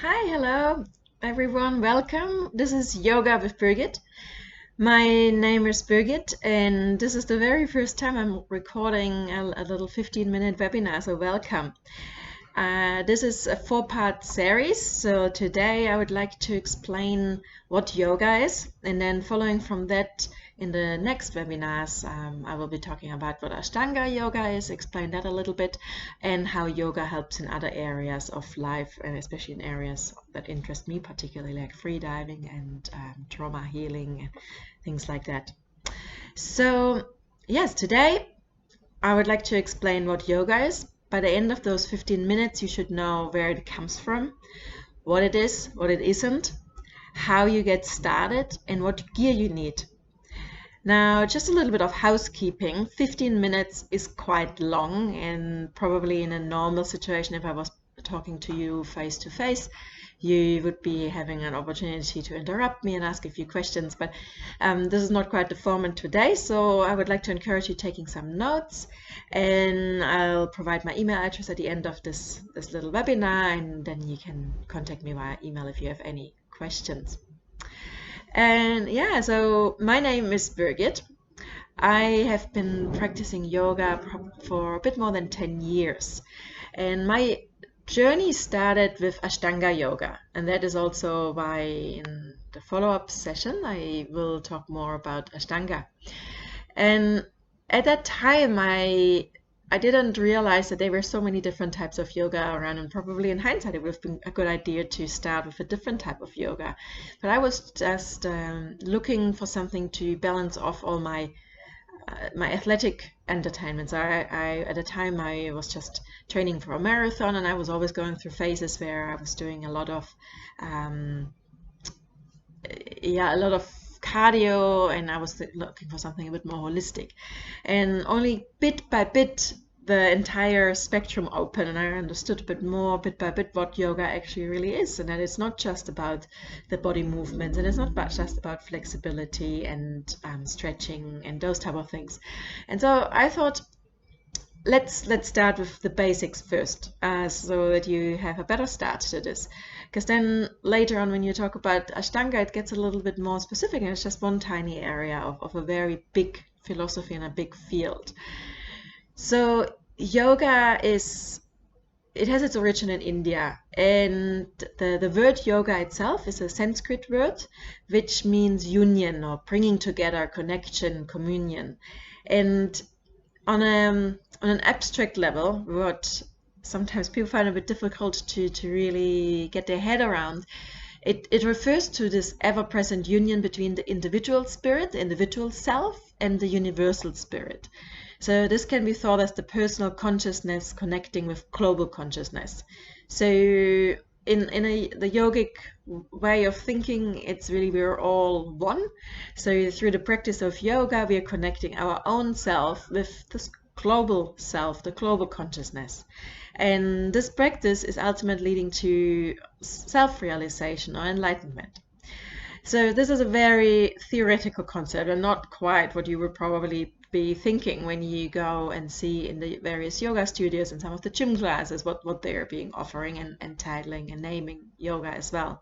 Hi, hello, everyone. Welcome. This is Yoga with Birgit. My name is Birgit, and this is the very first time I'm recording a little 15-minute webinar, so welcome. This is a four-part series, so today I would like to explain what yoga is, and then following from that, in the next webinars, I will be talking about what Ashtanga yoga is, explain that a little bit, and how yoga helps in other areas of life, and especially in areas that interest me, particularly like freediving and trauma healing and things like that. So, yes, today I would like to explain what yoga is. By the end of those 15 minutes, you should know where it comes from, what it is, what it isn't, how you get started, and what gear you need. Now, just a little bit of housekeeping. 15 minutes is quite long, and probably in a normal situation, if I was talking to you face to face, you would be having an opportunity to interrupt me and ask a few questions, but this is not quite the format today, so I would like to encourage you taking some notes, and I'll provide my email address at the end of this little webinar, and then you can contact me via email if you have any questions. And yeah, so my name is Birgit. I have been practicing yoga for a bit more than 10 years. And my journey started with Ashtanga yoga. And that is also why in the follow-up session, I will talk more about Ashtanga. And at that time, I didn't realize that there were so many different types of yoga around, and probably in hindsight it would have been a good idea to start with a different type of yoga. But I was just looking for something to balance off all my athletic entertainments. At the time I was just training for a marathon, and I was always going through phases where I was doing a lot of cardio, and I was looking for something a bit more holistic. And only bit by bit the entire spectrum opened, and I understood a bit more, bit by bit, what yoga actually really is, and that it's not just about the body movements, and it's not just about flexibility and stretching and those type of things. And so I thought, let's start with the basics first, so that you have a better start to this. Because then later on, when you talk about Ashtanga, it gets a little bit more specific, and it's just one tiny area of a very big philosophy and a big field. So yoga has its origin in India, and the word yoga itself is a Sanskrit word, which means union or bringing together, connection, communion. And on an abstract level, what sometimes people find a bit difficult to really get their head around, it refers to this ever-present union between the individual spirit, the individual self, and the universal spirit. So this can be thought as the personal consciousness connecting with global consciousness. So in the yogic way of thinking, it's really we're all one. So through the practice of yoga, we are connecting our own self with this global self, the global consciousness. And this practice is ultimately leading to self-realization or enlightenment. So this is a very theoretical concept, and not quite what you would probably be thinking when you go and see in the various yoga studios and some of the gym classes what they're being offering and titling and naming yoga as well.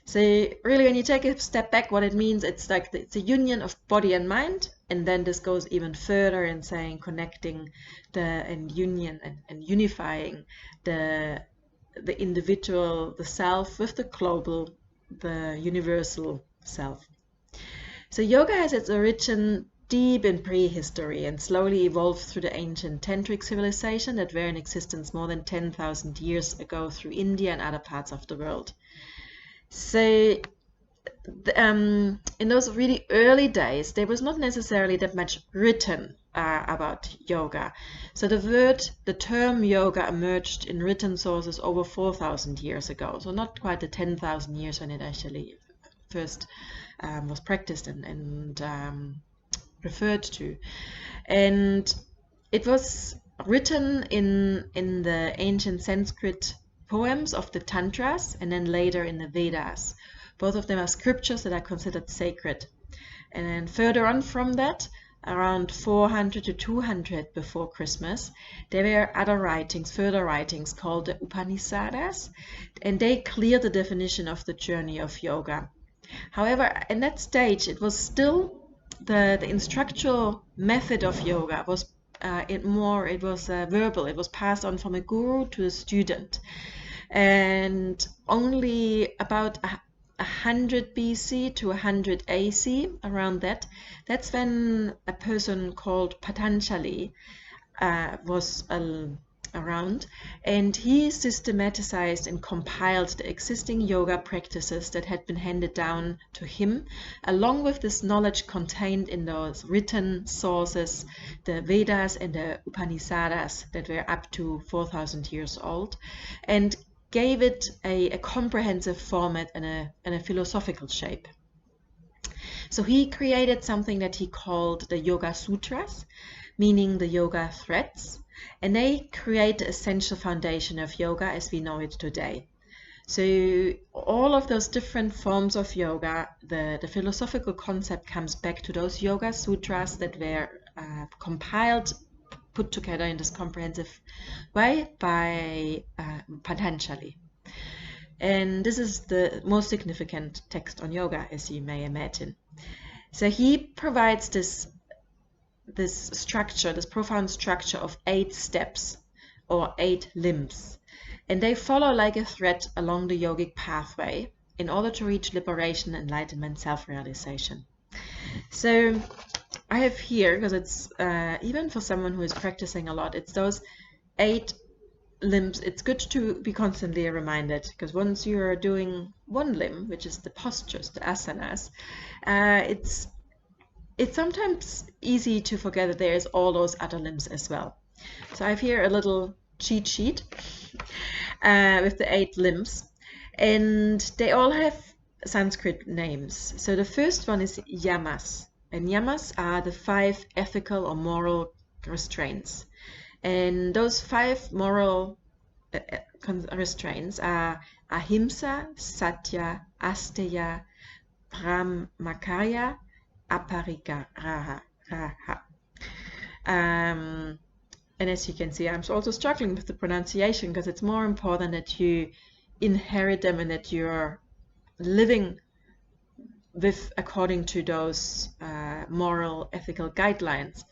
So really, when you take a step back, what it means, it's like it's a union of body and mind, and then this goes even further in saying connecting and unifying the individual, the self, with the global, the universal self. So yoga has its origin deep in prehistory and slowly evolved through the ancient tantric civilization that were in existence more than 10,000 years ago through India and other parts of the world. So in those really early days, there was not necessarily that much written about yoga. So the term yoga emerged in written sources over 4,000 years ago. So not quite the 10,000 years when it actually first was practiced and referred to. And it was written in the ancient Sanskrit poems of the Tantras, and then later in the Vedas. Both of them are scriptures that are considered sacred. And then further on from that, around 400 to 200 before Christmas, there were other writings, further writings called the Upanishads, and they cleared the definition of the journey of yoga. However, in that stage, it was still the instructional method of yoga was verbal. It was passed on from a guru to a student, and only about 100 BC to 100 AC, around that's when a person called Patanjali was around, and he systematized and compiled the existing yoga practices that had been handed down to him, along with this knowledge contained in those written sources, the Vedas and the Upanishads that were up to 4,000 years old, and gave it a comprehensive format and a philosophical shape. So he created something that he called the Yoga Sutras, meaning the yoga threads, and they create the essential foundation of yoga as we know it today. So all of those different forms of yoga, the philosophical concept comes back to those Yoga Sutras that were compiled, put together in this comprehensive way by Patanjali. And this is the most significant text on yoga, as you may imagine. So he provides this structure, this profound structure of 8 steps or 8 limbs. And they follow like a thread along the yogic pathway in order to reach liberation, enlightenment, self-realization. So I have here, because it's even for someone who is practicing a lot, it's those 8 limbs. It's good to be constantly reminded, because once you're doing one limb, which is the postures, the asanas, it's sometimes easy to forget that there's all those other limbs as well. So I have here a little cheat sheet with the 8 limbs, and they all have Sanskrit names. So the first one is yamas, and yamas are the 5 ethical or moral restraints. And those 5 moral restraints are ahimsa, satya, asteya, brahmacharya, aparikaraha. And as you can see, I'm also struggling with the pronunciation, because it's more important that you inherit them and that you're living with according to those moral, ethical guidelines.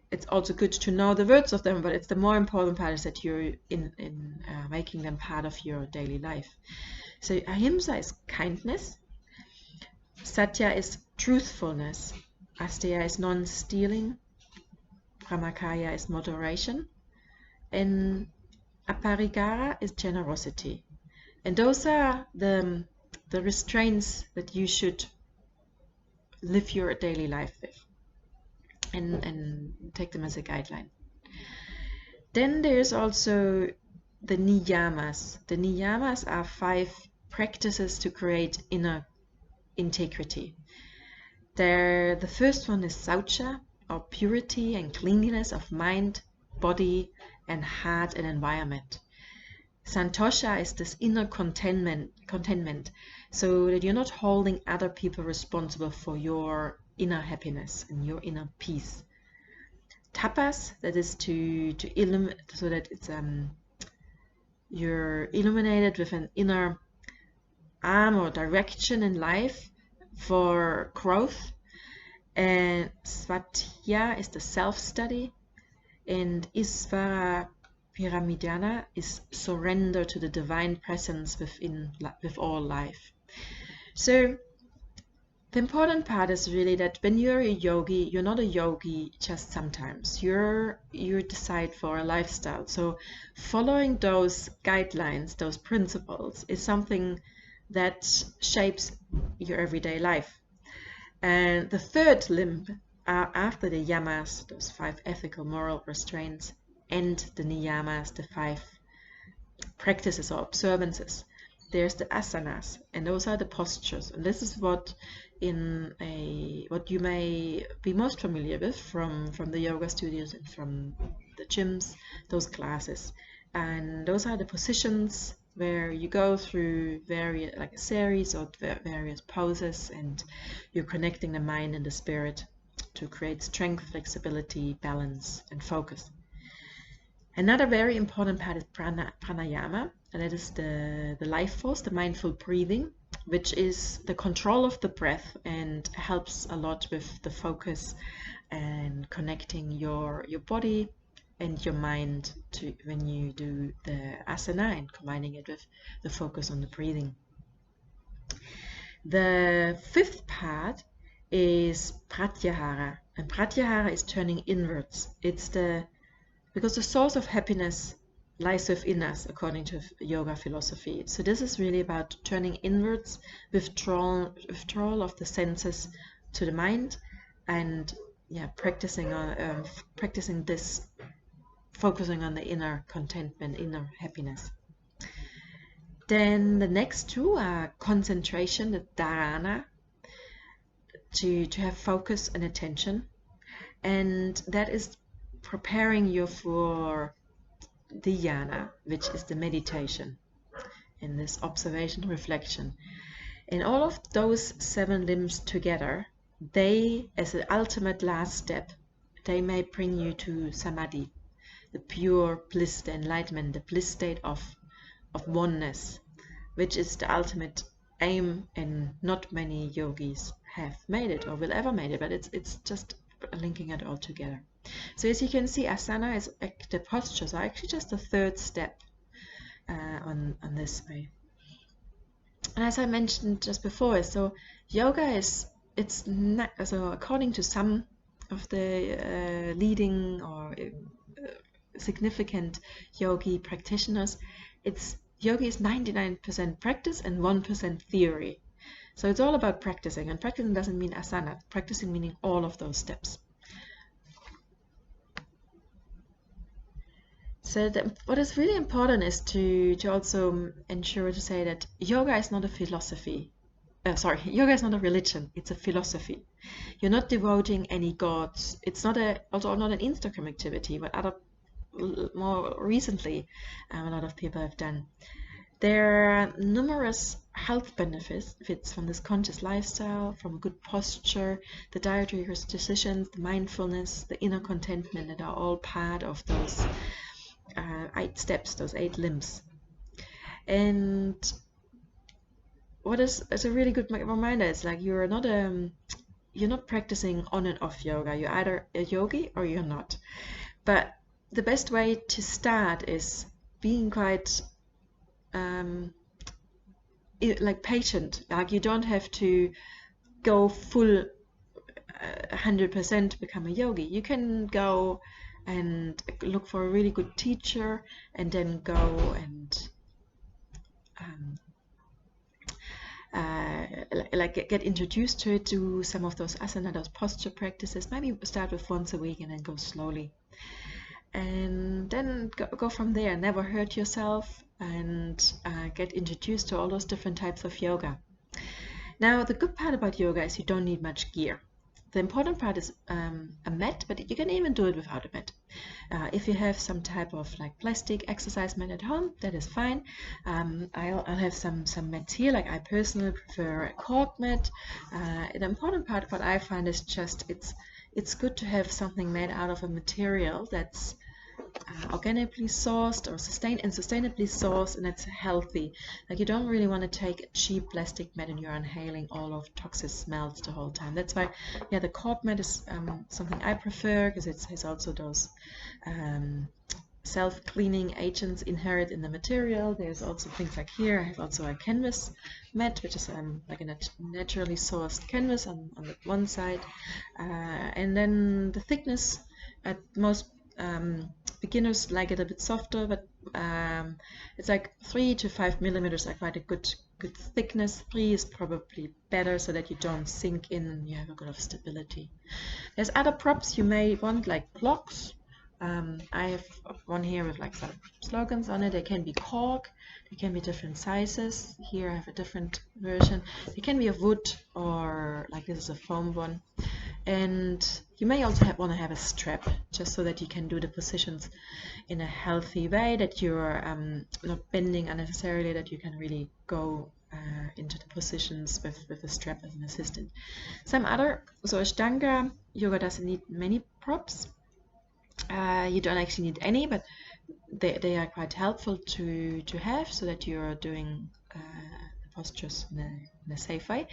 It's also good to know the words of them, but it's the more important part is that you're in making them part of your daily life. So ahimsa is kindness, satya is truthfulness, asteya is non-stealing, brahmacharya is moderation, and aparikara is generosity. And those are the restraints that you should live your daily life with, and take them as a guideline. Then there's also the niyamas. The niyamas are 5 practices to create inner integrity. The first one is saucha, or purity and cleanliness of mind, body, and heart and environment. Santosha is this inner contentment, so that you're not holding other people responsible for your inner happiness and your inner peace. Tapas, that is to illuminate, so that it's you're illuminated with an inner arm or direction in life for growth. And Svatya is the self-study, and Isvara Piramidana is surrender to the divine presence with all life. So the important part is really that when you're a yogi, you're not a yogi just sometimes. You decide for a lifestyle. So following those guidelines, those principles, is something that shapes your everyday life. And the third limb are after the yamas, those 5 ethical moral restraints, and the niyamas, the 5 practices or observances. There's the asanas, and those are the postures. And this is what you may be most familiar with from the yoga studios and from the gyms, those classes. And those are the positions where you go through various, like a series of various poses, and you're connecting the mind and the spirit to create strength, flexibility, balance, and focus. Another very important part is Pranayama, and that is the life force, the mindful breathing, which is the control of the breath and helps a lot with the focus and connecting your body and your mind to when you do the asana and combining it with the focus on the breathing. The fifth part is Pratyahara, and Pratyahara is turning inwards. Because the source of happiness lies within us, according to yoga philosophy. So this is really about turning inwards, withdrawal of the senses to the mind, and practicing this, focusing on the inner contentment, inner happiness. Then the next two are concentration, the dharana, to have focus and attention, and that is preparing you for dhyana, which is the meditation and this observation, reflection. And all of those 7 limbs together, they, as the ultimate last step, they may bring you to samadhi, the pure bliss, the enlightenment, the bliss state of oneness, which is the ultimate aim, and not many yogis have made it or will ever made it, but it's just linking it all together. So as you can see, asana is the postures are actually just the third step on this way. And as I mentioned just before, so yoga it's not, so according to some of the leading or significant yogi practitioners, yoga is 99% practice and 1% theory. So it's all about practicing, and practicing doesn't mean asana. Practicing meaning all of those steps. So what is really important is to also ensure to say that yoga is not a philosophy. Yoga is not a religion. It's a philosophy. You're not devoting any gods. It's also not an Instagram activity, but more recently, a lot of people have done. There are numerous health benefits from this conscious lifestyle, from good posture, the dietary decisions, the mindfulness, the inner contentment, that are all part of those 8 steps, those 8 limbs. And what is a really good reminder is like you're not practicing on and off yoga. You're either a yogi or you're not. But the best way to start is being quite patient. Like you don't have to go full 100% to become a yogi. You can go and look for a really good teacher, and then go and get introduced to it, do some of those asana, those posture practices. Maybe start with once a week and then go slowly, and then go from there. Never hurt yourself, and get introduced to all those different types of yoga. Now the good part about yoga is you don't need much gear. The important part is a mat, but you can even do it without a mat. If you have some type of plastic exercise mat at home, that is fine. I'll have some mats here. Like I personally prefer a cork mat. The important part, what I find, is just it's good to have something made out of a material that's organically sourced or sustainably sourced, and it's healthy. Like you don't really want to take a cheap plastic mat and you're inhaling all of toxic smells the whole time. That's why the cork mat is something I prefer, because it has also those self-cleaning agents inherent in the material. There's also things like here I have also a canvas mat, which is like a naturally sourced canvas on the one side, and then the thickness at most beginners like it a bit softer, but it's like 3 to 5 millimeters are quite a good thickness. 3 is probably better, so that you don't sink in and you have a good of stability. There's other props you may want, like blocks. I have one here with some slogans on it. They can be cork, they can be different sizes. Here I have a different version. It can be of wood, or like this is a foam one. And you may also want to have a strap, just so that you can do the positions in a healthy way, that you're not bending unnecessarily, that you can really go into the positions with a strap as an assistant. So Ashtanga yoga doesn't need many props. You don't actually need any, but they are quite helpful to have, so that you're doing the postures in a safe way.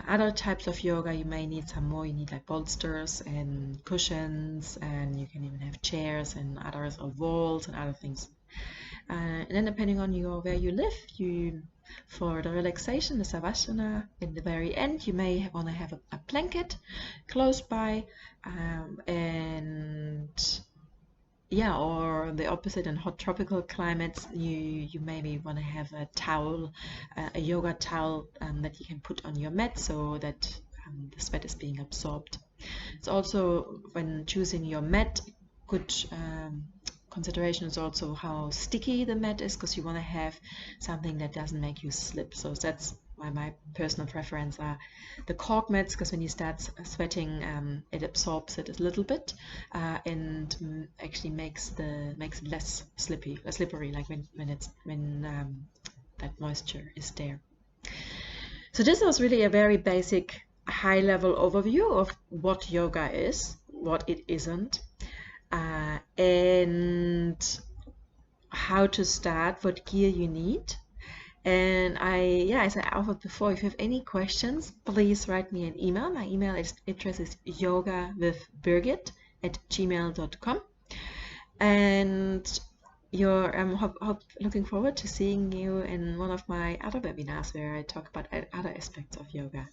Other types of yoga, you may need some more. You need like bolsters and cushions, and you can even have chairs and others, or walls and other things. And then depending on where you live, for the relaxation, the savasana, in the very end, you may want to have a blanket close by, and yeah, or the opposite, in hot tropical climates, you maybe want to have a towel, a yoga towel that you can put on your mat, so that the sweat is being absorbed. It's also, when choosing your mat, good consideration is also how sticky the mat is, because you want to have something that doesn't make you slip. So that's why my personal preference are the cork mats, because when you start sweating, it absorbs it a little bit, and actually makes it less slippery, like when that moisture is there. So this was really a very basic, high-level overview of what yoga is, what it isn't, and how to start, what gear you need. And as I offered before, if you have any questions, please write me an email. My email address is yogawithbirgit@gmail.com. And I'm looking forward to seeing you in one of my other webinars, where I talk about other aspects of yoga.